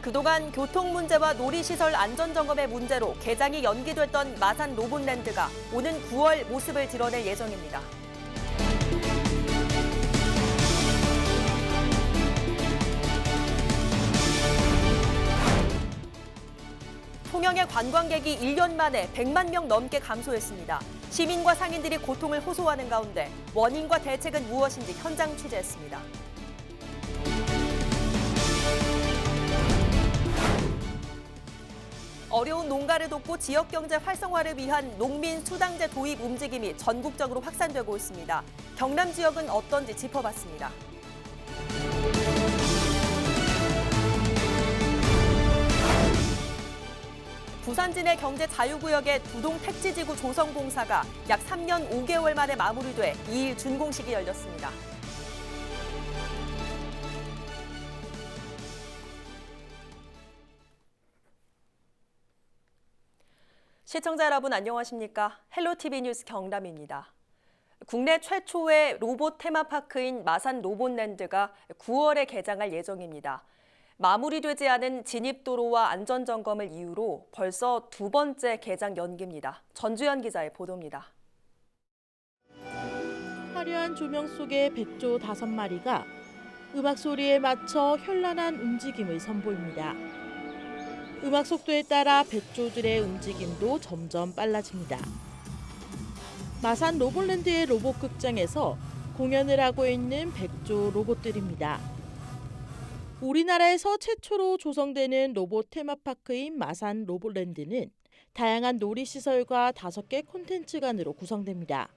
그동안 교통 문제와 놀이시설 안전점검의 문제로 개장이 연기됐던 마산 로봇랜드가 오는 9월 모습을 드러낼 예정입니다. 통영의 관광객이 1년 만에 100만 명 넘게 감소했습니다. 시민과 상인들이 고통을 호소하는 가운데 원인과 대책은 무엇인지 현장 취재했습니다. 어려운 농가를 돕고 지역 경제 활성화를 위한 농민 수당제 도입 움직임이 전국적으로 확산되고 있습니다. 경남 지역은 어떤지 짚어봤습니다. 부산진해 경제 자유구역의 두동 택지지구 조성 공사가 약 3년 5개월 만에 마무리돼 2일 준공식이 열렸습니다. 시청자 여러분 안녕하십니까? 헬로티비 뉴스 경남입니다. 국내 최초의 로봇 테마파크인 마산 로봇랜드가 9월에 개장할 예정입니다. 마무리되지 않은 진입도로와 안전점검을 이유로 벌써 두 번째 개장 연기입니다. 전주현 기자의 보도입니다. 화려한 조명 속의 백조 5마리가 음악 소리에 맞춰 현란한 움직임을 선보입니다. 음악 속도에 따라 백조들의 움직임도 점점 빨라집니다. 마산 로봇랜드의 로봇 극장에서 공연을 하고 있는 백조 로봇들입니다. 우리나라에서 최초로 조성되는 로봇 테마파크인 마산 로봇랜드는 다양한 놀이시설과 5개 콘텐츠관으로 구성됩니다.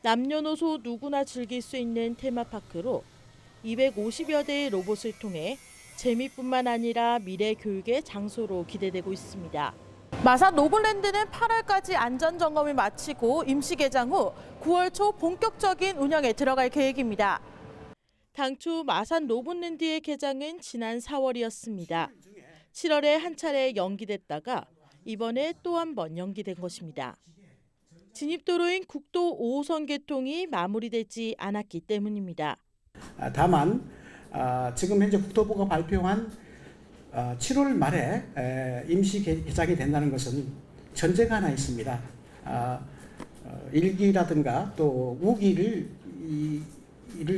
남녀노소 누구나 즐길 수 있는 테마파크로 250여 대의 로봇을 통해 재미뿐만 아니라 미래 교육의 장소로 기대되고 있습니다. 마산 로봇랜드는 8월까지 안전점검을 마치고 임시 개장 후 9월 초 본격적인 운영에 들어갈 계획입니다. 당초 마산 로봇랜드의 개장은 지난 4월이었습니다. 7월에 한 차례 연기됐다가 이번에 또 한 번 연기된 것입니다. 진입도로인 국도 5호선 개통이 마무리되지 않았기 때문입니다. 다만 지금 현재 국토부가 발표한 7월 말에 임시 개장이 된다는 것은 전제가 하나 있습니다. 일기라든가 또 우기를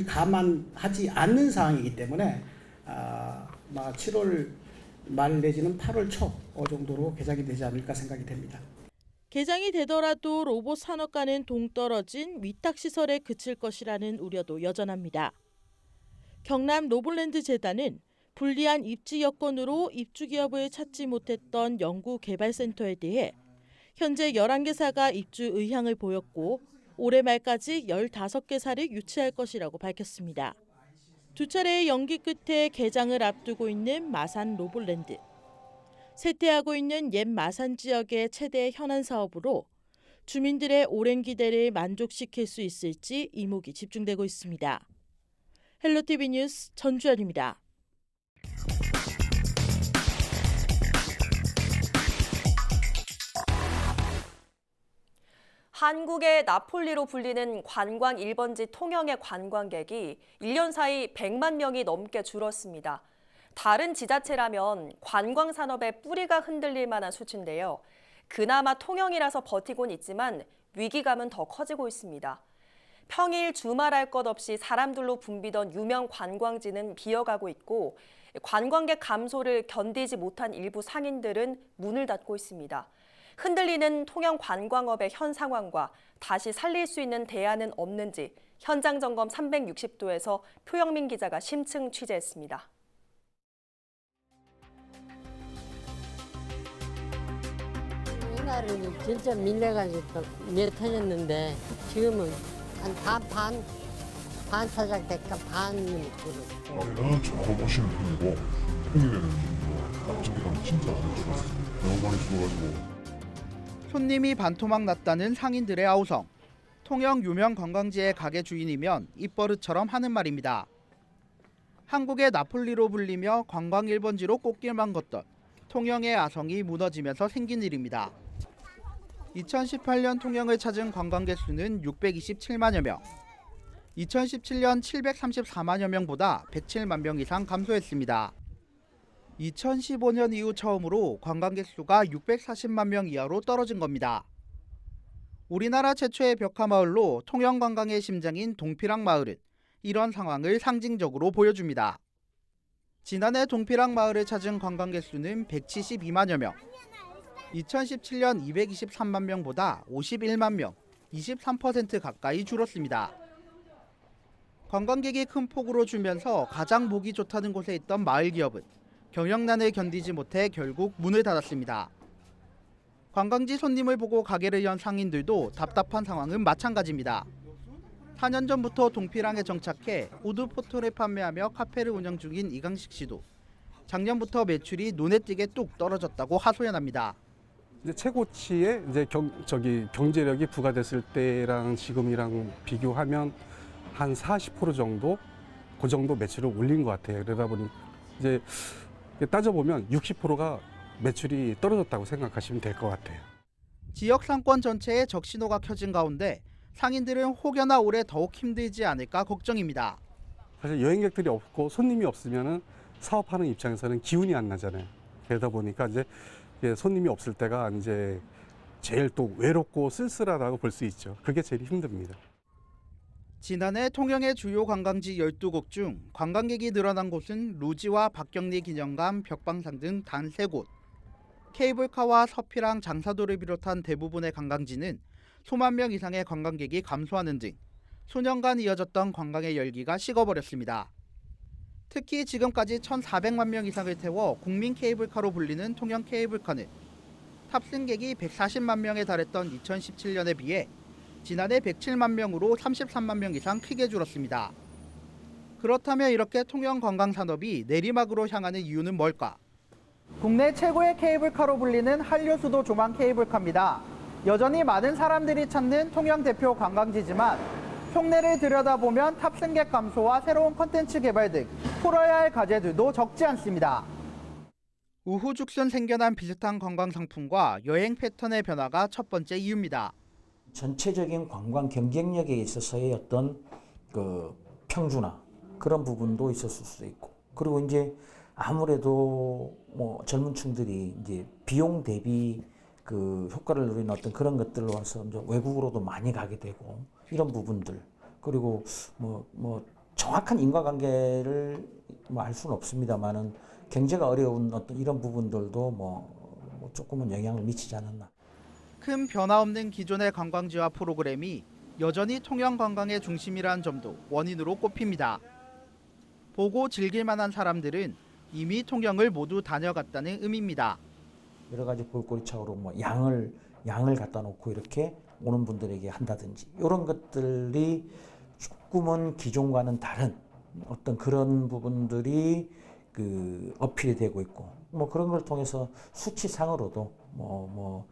감안하지 않는 상황이기 때문에 7월 말 내지는 8월 초 정도로 개장이 되지 않을까 생각이 됩니다. 개장이 되더라도 로봇 산업과는 동떨어진 위탁시설에 그칠 것이라는 우려도 여전합니다. 경남 로봇랜드 재단은 불리한 입지 여건으로 입주기업을 찾지 못했던 연구개발센터에 대해 현재 11개사가 입주 의향을 보였고 올해 말까지 15개사를 유치할 것이라고 밝혔습니다. 두 차례의 연기 끝에 개장을 앞두고 있는 마산 로봇랜드. 쇠퇴하고 있는 옛 마산 지역의 최대 현안 사업으로 주민들의 오랜 기대를 만족시킬 수 있을지 이목이 집중되고 있습니다. 헬로티비 뉴스 전주현입니다. 한국의 나폴리로 불리는 관광 1번지 통영의 관광객이 1년 사이 100만 명이 넘게 줄었습니다. 다른 지자체라면 관광 산업의 뿌리가 흔들릴 만한 수치인데요. 그나마 통영이라서 버티곤 있지만 위기감은 더 커지고 있습니다. 평일 주말할 것 없이 사람들로 붐비던 유명 관광지는 비어가고 있고 관광객 감소를 견디지 못한 일부 상인들은 문을 닫고 있습니다. 흔들리는 통영 관광업의 현 상황과 다시 살릴 수 있는 대안은 없는지 현장 점검 360도에서 표영민 기자가 심층 취재했습니다. 이날은 진짜 밀려가지고 몇 터졌는데 지금은 한 반 타작 될까 반은 줄었어. 여기는 조금 오시는 편이고 평일에는 앞쪽이랑 진짜 안 줄었어요. 너무 많이 줄어가지고. 손님이 반토막 났다는 상인들의 아우성. 통영 유명 관광지의 가게 주인이면 입버릇처럼 하는 말입니다. 한국의 나폴리로 불리며 관광 1번지로 꽃길만 걷던 통영의 아성이 무너지면서 생긴 일입니다. 2018년 통영을 찾은 관광객 수는 627만여 명. 2017년 734만여 명보다 107만 명 이상 감소했습니다. 2015년 이후 처음으로 관광객 수가 640만 명 이하로 떨어진 겁니다. 우리나라 최초의 벽화마을로 통영관광의 심장인 동피랑 마을은 이런 상황을 상징적으로 보여줍니다. 지난해 동피랑 마을을 찾은 관광객 수는 172만여 명, 2017년 223만 명보다 51만 명, 23% 가까이 줄었습니다. 관광객이 큰 폭으로 줄면서 가장 보기 좋다는 곳에 있던 마을 기업은 경영난을 견디지 못해 결국 문을 닫았습니다. 관광지 손님을 보고 가게를 연 상인들도 답답한 상황은 마찬가지입니다. 4년 전부터 동피랑에 정착해 우드 포토를 판매하며 카페를 운영 중인 이강식 씨도 작년부터 매출이 눈에 띄게 뚝 떨어졌다고 하소연합니다. 이제 최고치에 이제 경제력이 부과됐을 때랑 지금이랑 비교하면 한 40% 정도 그 정도 매출을 올린 것 같아요. 그러다 보니 이제 따져보면 60%가 매출이 떨어졌다고 생각하시면 될 것 같아요. 지역 상권 전체에 적신호가 켜진 가운데 상인들은 혹여나 올해 더욱 힘들지 않을까 걱정입니다. 사실 여행객들이 없고 손님이 없으면은 사업하는 입장에서는 기운이 안 나잖아요. 그러다 보니까 이제 손님이 없을 때가 이제 제일 또 외롭고 쓸쓸하다고 볼 수 있죠. 그게 제일 힘듭니다. 지난해 통영의 주요 관광지 12곳 중 관광객이 늘어난 곳은 루지와 박경리 기념관, 벽방산 등 단 3곳. 케이블카와 서피랑 장사도를 비롯한 대부분의 관광지는 수만 명 이상의 관광객이 감소하는 등 수년간 이어졌던 관광의 열기가 식어버렸습니다. 특히 지금까지 1,400만 명 이상을 태워 국민 케이블카로 불리는 통영 케이블카는 탑승객이 140만 명에 달했던 2017년에 비해 지난해 107만 명으로 33만 명 이상 크게 줄었습니다. 그렇다면 이렇게 통영 관광산업이 내리막으로 향하는 이유는 뭘까? 국내 최고의 케이블카로 불리는 한류수도 조망 케이블카입니다. 여전히 많은 사람들이 찾는 통영 대표 관광지지만 속내를 들여다보면 탑승객 감소와 새로운 콘텐츠 개발 등 풀어야 할 과제들도 적지 않습니다. 우후죽순 생겨난 비슷한 관광 상품과 여행 패턴의 변화가 첫 번째 이유입니다. 전체적인 관광 경쟁력에 있어서의 어떤 그 평준화 그런 부분도 있었을 수도 있고, 그리고 이제 아무래도 뭐 젊은 층들이 이제 비용 대비 그 효과를 누리는 어떤 그런 것들로 와서 이제 외국으로도 많이 가게 되고 이런 부분들, 그리고 뭐 정확한 인과관계를 뭐 알 수는 없습니다만은 경제가 어려운 어떤 이런 부분들도 뭐 조금은 영향을 미치지 않았나. 큰 변화 없는 기존의 관광지와 프로그램이 여전히 통영 관광의 중심이라는 점도 원인으로 꼽힙니다. 보고 즐길 만한 사람들은 이미 통영을 모두 다녀갔다는 의미입니다. 여러 가지 볼거리차로 뭐 양을 갖다 놓고 이렇게 오는 분들에게 한다든지 이런 것들이 조금은 기존과는 다른 어떤 그런 부분들이 그 어필이 되고 있고, 뭐 그런 걸 통해서 수치상으로도 뭐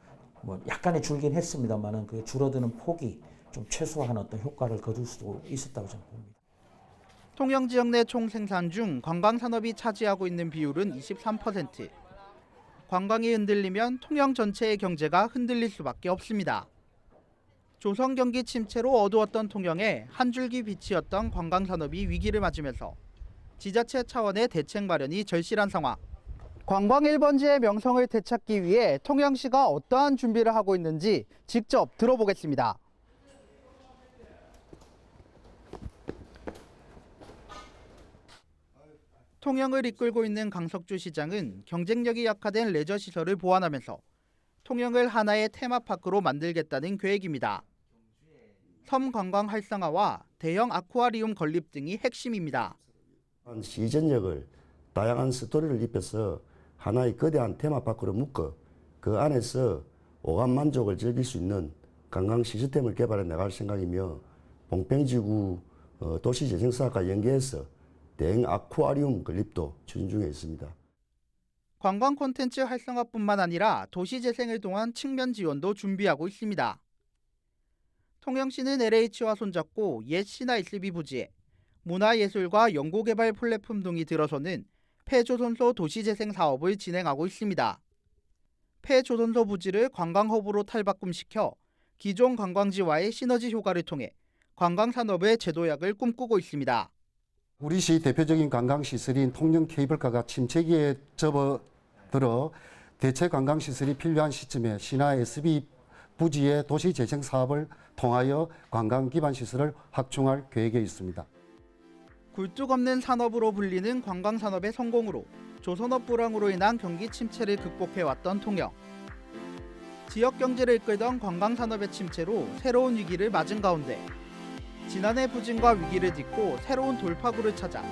약간의 줄긴 했습니다만은 그 줄어드는 폭이 좀 최소화하는 어떤 효과를 거둘 수도 있었다고 저는 봅니다. 통영 지역 내 총 생산 중 관광 산업이 차지하고 있는 비율은 23%. 관광이 흔들리면 통영 전체의 경제가 흔들릴 수밖에 없습니다. 조선 경기 침체로 어두웠던 통영에 한 줄기 빛이었던 관광 산업이 위기를 맞으면서 지자체 차원의 대책 마련이 절실한 상황. 관광 1번지의 명성을 되찾기 위해 통영시가 어떠한 준비를 하고 있는지 직접 들어보겠습니다. 통영을 이끌고 있는 강석주 시장은 경쟁력이 약화된 레저 시설을 보완하면서 통영을 하나의 테마파크로 만들겠다는 계획입니다. 섬 관광 활성화와 대형 아쿠아리움 건립 등이 핵심입니다. 시전역을 다양한 스토리를 입혀서 하나의 거대한 테마파크로 묶어 그 안에서 오감 만족을 즐길 수 있는 관광 시스템을 개발해 나갈 생각이며, 봉평지구 도시재생사업과 연계해서 대형 아쿠아리움 건립도 추진 중에 있습니다. 관광 콘텐츠 활성화뿐만 아니라 도시재생을 통한 측면 지원도 준비하고 있습니다. 통영시는 LH와 손잡고 옛 신화SB 부지에 문화예술과 연구개발 플랫폼 등이 들어서는 폐조선소 도시재생 사업을 진행하고 있습니다. 폐조선소 부지를 관광허브로 탈바꿈시켜 기존 관광지와의 시너지 효과를 통해 관광산업의 재도약을 꿈꾸고 있습니다. 우리 시 대표적인 관광시설인 통영 케이블카가 침체기에 접어들어 대체 관광시설이 필요한 시점에 신화 SB 부지의 도시재생 사업을 통하여 관광 기반 시설을 확충할 계획에 있습니다. 굴뚝 없는 산업으로 불리는 관광산업의 성공으로 조선업 불황으로 인한 경기 침체를 극복해왔던 통영. 지역 경제를 이끌던 관광산업의 침체로 새로운 위기를 맞은 가운데 지난해 부진과 위기를 딛고 새로운 돌파구를 찾아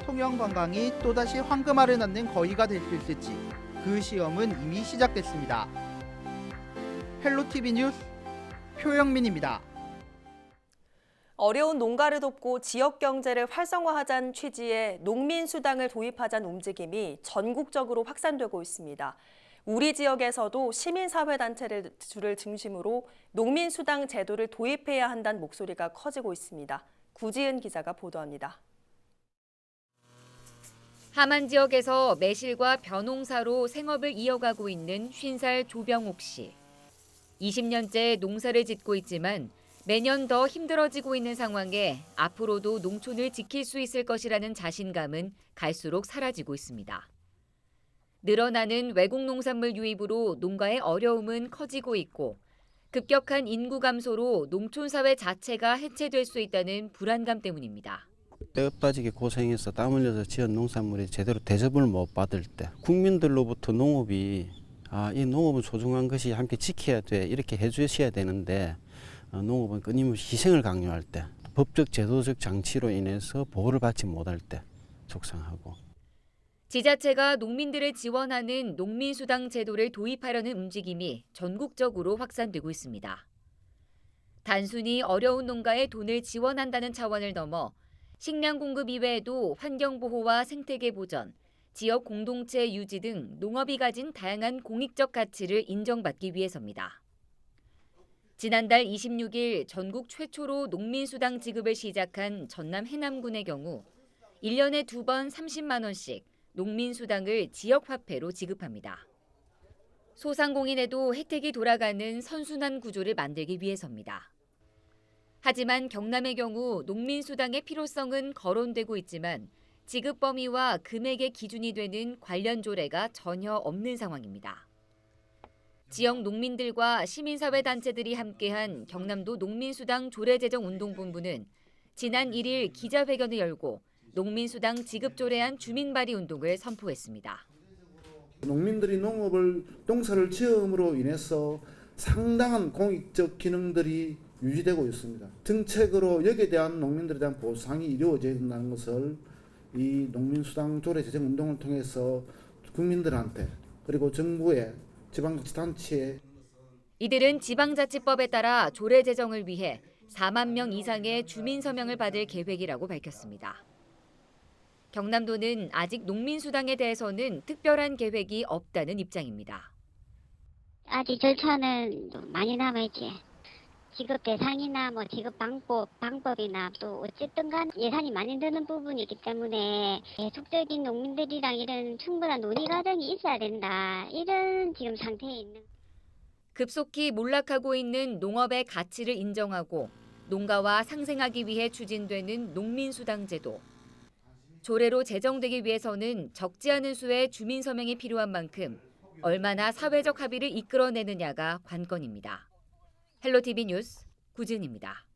통영 관광이 또다시 황금알을 낳는 거위가 될 수 있을지 그 시험은 이미 시작됐습니다. 헬로티비 뉴스 표영민입니다. 어려운 농가를 돕고 지역 경제를 활성화하자는 취지의 농민수당을 도입하자는 움직임이 전국적으로 확산되고 있습니다. 우리 지역에서도 시민사회단체를 중심으로 농민수당 제도를 도입해야 한다는 목소리가 커지고 있습니다. 구지은 기자가 보도합니다. 함안 지역에서 매실과 벼농사로 생업을 이어가고 있는 50살 조병옥 씨. 20년째 농사를 짓고 있지만 매년 더 힘들어지고 있는 상황에 앞으로도 농촌을 지킬 수 있을 것이라는 자신감은 갈수록 사라지고 있습니다. 늘어나는 외국 농산물 유입으로 농가의 어려움은 커지고 있고 급격한 인구 감소로 농촌 사회 자체가 해체될 수 있다는 불안감 때문입니다. 때 빠지게 고생해서 땀 흘려서 지은 농산물이 제대로 대접을 못 받을 때 국민들로부터 농업이 이 농업은 소중한 것이 함께 지켜야 돼 이렇게 해주셔야 되는데 농업은 끊임없이 희생을 강요할 때 법적 제도적 장치로 인해서 보호를 받지 못할 때 속상하고 지자체가 농민들을 지원하는 농민수당 제도를 도입하려는 움직임이 전국적으로 확산되고 있습니다. 단순히 어려운 농가에 돈을 지원한다는 차원을 넘어 식량 공급 이외에도 환경보호와 생태계 보전, 지역 공동체 유지 등 농업이 가진 다양한 공익적 가치를 인정받기 위해서입니다. 지난달 26일 전국 최초로 농민수당 지급을 시작한 전남 해남군의 경우 1년에 2번 30만 원씩 농민수당을 지역화폐로 지급합니다. 소상공인에도 혜택이 돌아가는 선순환 구조를 만들기 위해서입니다. 하지만 경남의 경우 농민수당의 필요성은 거론되고 있지만 지급 범위와 금액의 기준이 되는 관련 조례가 전혀 없는 상황입니다. 지역 농민들과 시민사회단체들이 함께한 경남도 농민수당 조례제정운동본부는 지난 1일 기자회견을 열고 농민수당 지급조례안 주민발의 운동을 선포했습니다. 농민들이 농사를 지음으로 인해서 상당한 공익적 기능들이 유지되고 있습니다. 정책으로 여기에 대한 농민들에 대한 보상이 이루어져야 된다는 것을 이 농민수당 조례 제정 운동을 통해서 국민들한테 그리고 정부에 지방자치단체에 이들은 지방자치법에 따라 조례 제정을 위해 4만 명 이상의 주민 서명을 받을 계획이라고 밝혔습니다. 경남도는 아직 농민수당에 대해서는 특별한 계획이 없다는 입장입니다. 아직 절차는 많이 남아있지. 지급 대상이나 지급 방법이나 또 어쨌든 간 예산이 많이 드는 부분이기 때문에 계속적인 농민들이랑 이런 충분한 논의 과정이 있어야 된다. 이런 지금 상태에 있는. 급속히 몰락하고 있는 농업의 가치를 인정하고 농가와 상생하기 위해 추진되는 농민수당 제도. 조례로 제정되기 위해서는 적지 않은 수의 주민 서명이 필요한 만큼 얼마나 사회적 합의를 이끌어내느냐가 관건입니다. 헬로티비 뉴스 구진입니다.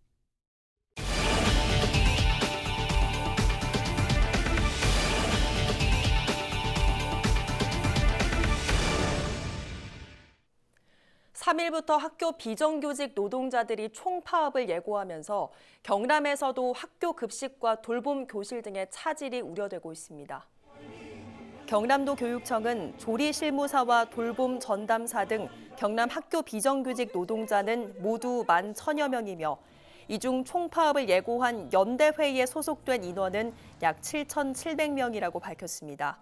(3일부터) 학교 비정규직 노동자들이 총파업을 예고하면서 경남에서도 학교 급식과 돌봄 교실 등의 차질이 우려되고 있습니다. 경남도 교육청은 조리 실무사와 돌봄 전담사 등 경남 학교 비정규직 노동자는 모두 11,000여 명이며 이 중 총파업을 예고한 연대회의에 소속된 인원은 약 7,700명이라고 밝혔습니다.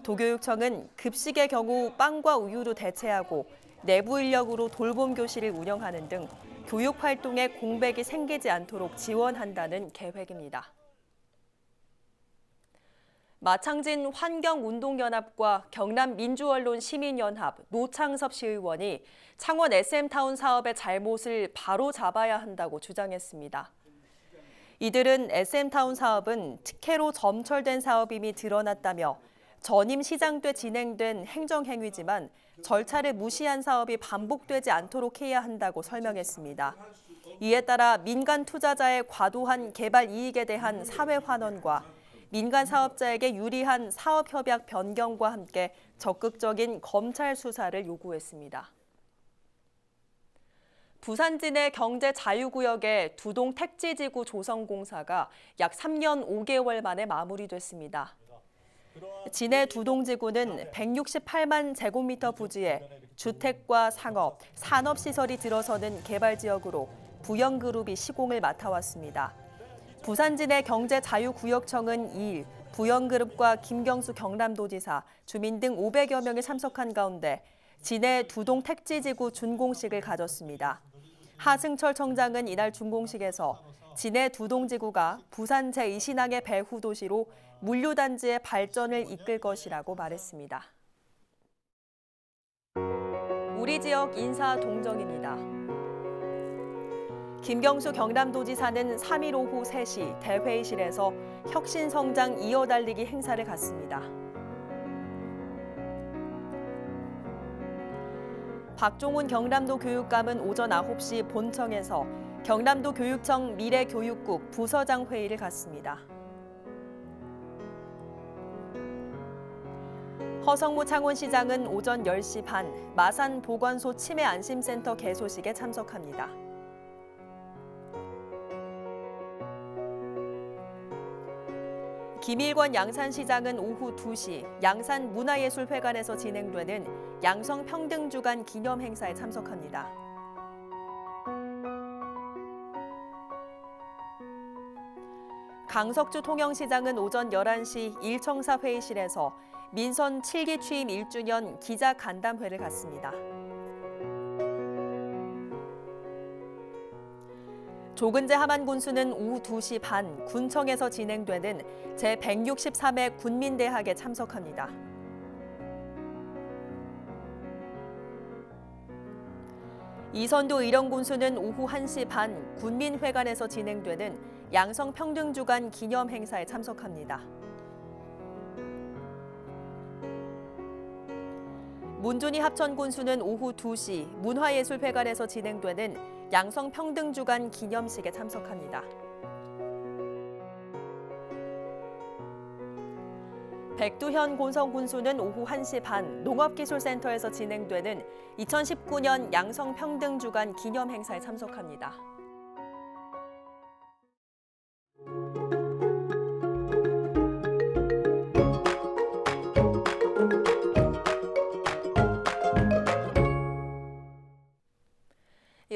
도교육청은 급식의 경우 빵과 우유로 대체하고 내부 인력으로 돌봄 교실을 운영하는 등 교육 활동에 공백이 생기지 않도록 지원한다는 계획입니다. 마창진 환경운동연합과 경남민주언론 시민연합 노창섭 시의원이 창원 SM타운 사업의 잘못을 바로 잡아야 한다고 주장했습니다. 이들은 SM타운 사업은 특혜로 점철된 사업임이 드러났다며 전임 시장 때 진행된 행정행위지만 절차를 무시한 사업이 반복되지 않도록 해야 한다고 설명했습니다. 이에 따라 민간 투자자의 과도한 개발 이익에 대한 사회 환원과 민간 사업자에게 유리한 사업 협약 변경과 함께 적극적인 검찰 수사를 요구했습니다. 부산 진해 경제 자유구역의 두동 택지지구 조성 공사가 약 3년 5개월 만에 마무리됐습니다. 진해 두동지구는 168만 제곱미터 부지에 주택과 상업, 산업시설이 들어서는 개발지역으로 부영그룹이 시공을 맡아왔습니다. 부산 진해 경제자유구역청은 2일 부영그룹과 김경수 경남도지사, 주민 등 500여 명이 참석한 가운데 진해 두동 택지지구 준공식을 가졌습니다. 하승철 청장은 이날 준공식에서 진해 두동지구가 부산 제2신항의 배후 도시로 물류단지의 발전을 이끌 것이라고 말했습니다. 우리 지역 인사 동정입니다. 김경수 경남도지사는 3일 오후 3시 대회의실에서 혁신성장 이어달리기 행사를 갖습니다. 박종훈 경남도 교육감은 오전 9시 본청에서 경남도 교육청 미래교육국 부서장 회의를 갖습니다. 허성무 창원시장은 오전 10시 반 마산 보건소 치매 안심센터 개소식에 참석합니다. 김일권 양산시장은 오후 2시 양산 문화예술회관에서 진행되는 양성평등주간 기념행사에 참석합니다. 강석주 통영시장은 오전 11시 일청사 회의실에서 민선 7기 취임 1주년 기자 간담회를 갖습니다. 조근재 하만군수는 오후 2시 반 군청에서 진행되는 제163회 군민대학에 참석합니다. 이선도 의령군수는 오후 1시 반 군민회관에서 진행되는 양성평등주간 기념행사에 참석합니다. 문준희 합천군수는 오후 2시 문화예술회관에서 진행되는 양성평등주간 기념식에 참석합니다. 백두현 곤성군수는 오후 1시 반 농업기술센터에서 진행되는 2019년 양성평등주간 기념행사에 참석합니다.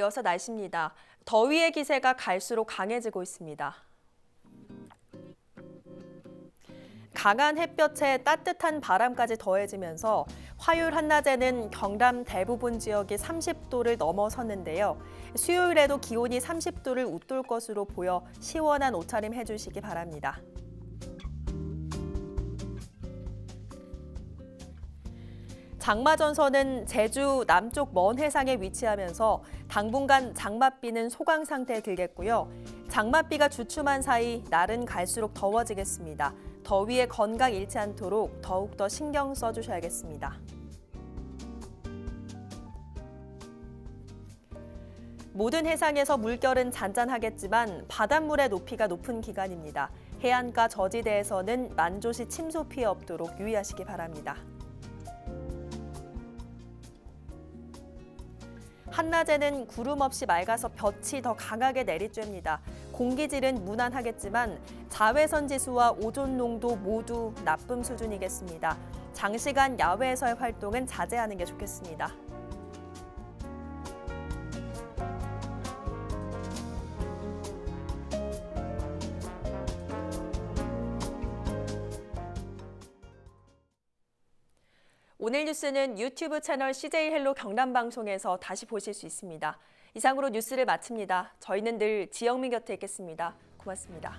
이어서 날씨입니다. 더위의 기세가 갈수록 강해지고 있습니다. 강한 햇볕에 따뜻한 바람까지 더해지면서 화요일 한낮에는 경남 대부분 지역이 30도를 넘어섰는데요. 수요일에도 기온이 30도를 웃돌 것으로 보여 시원한 옷차림 해주시기 바랍니다. 장마전선은 제주 남쪽 먼 해상에 위치하면서 당분간 장맛비는 소강 상태에 들겠고요. 장맛비가 주춤한 사이 날은 갈수록 더워지겠습니다. 더위에 건강 잃지 않도록 더욱더 신경 써주셔야겠습니다. 모든 해상에서 물결은 잔잔하겠지만 바닷물의 높이가 높은 기간입니다. 해안가 저지대에서는 만조시 침수 피해 없도록 유의하시기 바랍니다. 한낮에는 구름 없이 맑아서 볕이 더 강하게 내리쬐입니다. 공기질은 무난하겠지만 자외선 지수와 오존 농도 모두 나쁨 수준이겠습니다. 장시간 야외에서의 활동은 자제하는 게 좋겠습니다. 오늘 뉴스는 유튜브 채널 CJ 헬로 경남 방송에서 다시 보실 수 있습니다. 이상으로 뉴스를 마칩니다. 저희는 늘 지영민 곁에 있겠습니다. 고맙습니다.